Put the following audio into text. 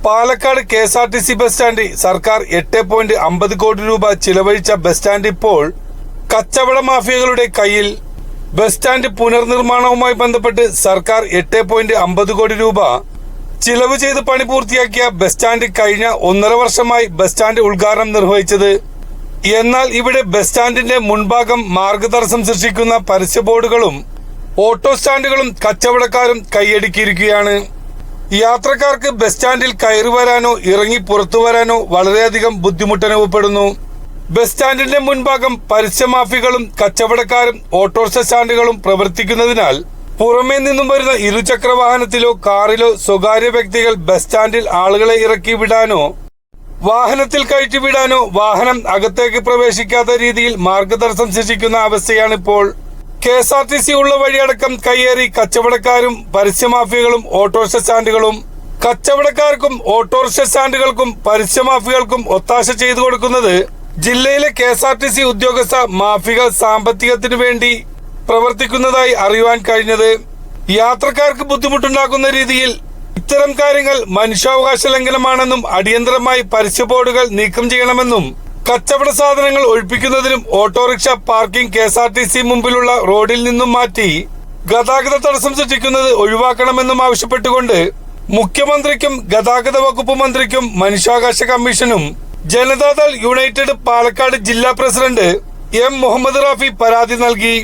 Palakkad KSRTC bus stand സർക്കാർ 8.50 കോടി രൂപ ചിലവഴിച്ച ബസ് സ്റ്റാൻഡ് ഇപ്പോൾ കച്ചവട മാഫിയകളുടെ കയ്യിൽ. ബസ് സ്റ്റാൻഡ് പുനർനിർമ്മാണവുമായി ബന്ധപ്പെട്ട് സർക്കാർ 8.50 കോടി രൂപ ചിലവ് ചെയ്ത് പണി പൂർത്തിയാക്കിയ ബസ് സ്റ്റാൻഡ് കഴിഞ്ഞ 1.5 വർഷമായി ബസ് സ്റ്റാൻഡ് ഉദ്ഘാടനം നിർവഹിച്ചത്. എന്നാൽ ഇവിടെ ബസ് സ്റ്റാൻഡിന്റെ മുൻഭാഗം മാർഗതടസ്സം സൃഷ്ടിക്കുന്ന പരസ്യ ബോർഡുകളും ഓട്ടോ സ്റ്റാൻഡുകളും കച്ചവടക്കാരും കൈയടക്കിയിരിക്കുകയാണ്. യാത്രക്കാർക്ക് ബസ് സ്റ്റാൻഡിൽ കയറി വരാനോ ഇറങ്ങി പുറത്തു വരാനോ വളരെയധികം ബുദ്ധിമുട്ട് അനുഭവപ്പെടുന്നു. ബസ് സ്റ്റാൻഡിന്റെ മുൻഭാഗം പരസ്യമാഫികളും കച്ചവടക്കാരും ഓട്ടോറിക്ഷ സ്റ്റാൻഡുകളും പ്രവർത്തിക്കുന്നതിനാൽ പുറമേ നിന്നും വരുന്ന ഇരുചക്ര വാഹനത്തിലോ കാറിലോ സ്വകാര്യ വ്യക്തികൾ ബസ് സ്റ്റാൻഡിൽ ആളുകളെ ഇറക്കി വിടാനോ വാഹനത്തിൽ കയറ്റി വിടാനോ വാഹനം അകത്തേക്ക് പ്രവേശിക്കാത്ത രീതിയിൽ മാർഗതടസ്സം സൃഷ്ടിക്കുന്ന അവസ്ഥയാണിപ്പോൾ. KSRTC ഉള്ള വഴിയടക്കം കയ്യേറി കച്ചവടക്കാരും പരസ്യമാഫിയകളും ഓട്ടോറിക്ഷ സ്റ്റാൻഡുകളും കച്ചവടക്കാർക്കും ഓട്ടോറിക്ഷ സ്റ്റാൻഡുകൾക്കും പരസ്യമാഫികൾക്കും ഒത്താശ ചെയ്തു കൊടുക്കുന്നത് ജില്ലയിലെ KSRTC ഉദ്യോഗസ്ഥ മാഫികൾ സാമ്പത്തികത്തിനു വേണ്ടി പ്രവർത്തിക്കുന്നതായി അറിയുവാൻ കഴിഞ്ഞത്. യാത്രക്കാർക്ക് ബുദ്ധിമുട്ടുണ്ടാക്കുന്ന രീതിയിൽ ഇത്തരം കാര്യങ്ങൾ മനുഷ്യാവകാശ ലംഘനമാണെന്നും അടിയന്തരമായി പരസ്യ ബോർഡുകൾ നീക്കം ചെയ്യണമെന്നും കച്ചവട സാധനങ്ങൾ ഒഴിപ്പിക്കുന്നതിനും ഓട്ടോറിക്ഷ പാർക്കിംഗ് KSRTC മുമ്പിലുള്ള റോഡിൽ നിന്നും മാറ്റി ഗതാഗത തടസ്സം സൃഷ്ടിക്കുന്നത് ഒഴിവാക്കണമെന്നും ആവശ്യപ്പെട്ടുകൊണ്ട് മുഖ്യമന്ത്രിക്കും ഗതാഗത വകുപ്പ് മന്ത്രിക്കും മനുഷ്യാവകാശ കമ്മീഷനും ജനതാദൾ യുണൈറ്റഡ് പാലക്കാട് ജില്ലാ പ്രസിഡന്റ് M. മുഹമ്മദ് റാഫി പരാതി നൽകി.